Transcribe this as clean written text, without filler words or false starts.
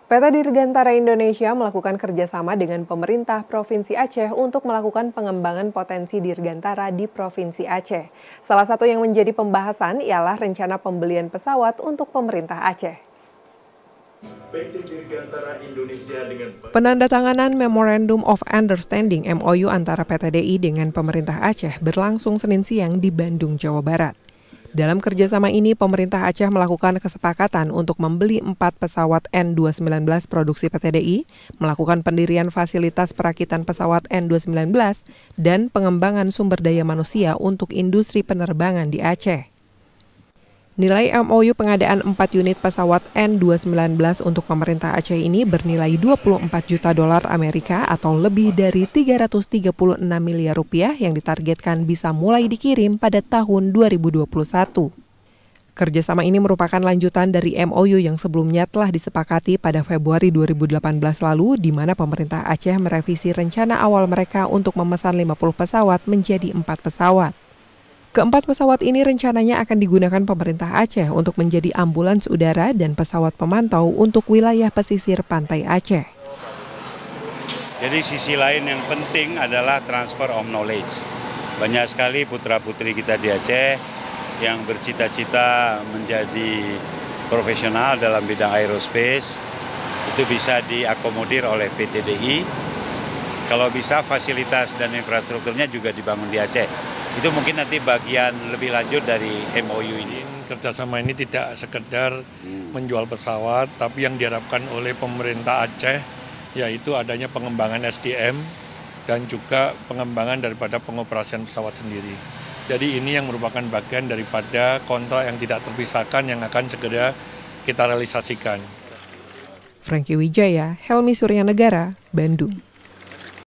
PT Dirgantara Indonesia melakukan kerjasama dengan pemerintah Provinsi Aceh untuk melakukan pengembangan potensi Dirgantara di Provinsi Aceh. Salah satu yang menjadi pembahasan ialah rencana pembelian pesawat untuk pemerintah Aceh. Penandatanganan Memorandum of Understanding (MOU) antara PT DI dengan pemerintah Aceh berlangsung Senin siang di Bandung, Jawa Barat. Dalam kerjasama ini, pemerintah Aceh melakukan kesepakatan untuk membeli 4 pesawat N219 produksi PT DI, melakukan pendirian fasilitas perakitan pesawat N219, dan pengembangan sumber daya manusia untuk industri penerbangan di Aceh. Nilai MOU pengadaan 4 unit pesawat N219 untuk pemerintah Aceh ini bernilai 24 juta dolar Amerika atau lebih dari 336 miliar rupiah yang ditargetkan bisa mulai dikirim pada tahun 2021. Kerjasama ini merupakan lanjutan dari MOU yang sebelumnya telah disepakati pada Februari 2018 lalu, di mana pemerintah Aceh merevisi rencana awal mereka untuk memesan 50 pesawat menjadi 4 pesawat. Keempat pesawat ini rencananya akan digunakan pemerintah Aceh untuk menjadi ambulans udara dan pesawat pemantau untuk wilayah pesisir pantai Aceh. Jadi sisi lain yang penting adalah transfer of knowledge. Banyak sekali putra-putri kita di Aceh yang bercita-cita menjadi profesional dalam bidang aerospace. Itu bisa diakomodir oleh PT DI. Kalau bisa fasilitas dan infrastrukturnya juga dibangun di Aceh. Itu mungkin nanti bagian lebih lanjut dari MOU ini. Kerjasama ini tidak sekedar menjual pesawat, tapi yang diharapkan oleh pemerintah Aceh yaitu adanya pengembangan SDM dan juga pengembangan daripada pengoperasian pesawat sendiri. Jadi ini yang merupakan bagian daripada kontrak yang tidak terpisahkan yang akan segera kita realisasikan. Franky Wijaya, Helmi Suryanegara, Bandung.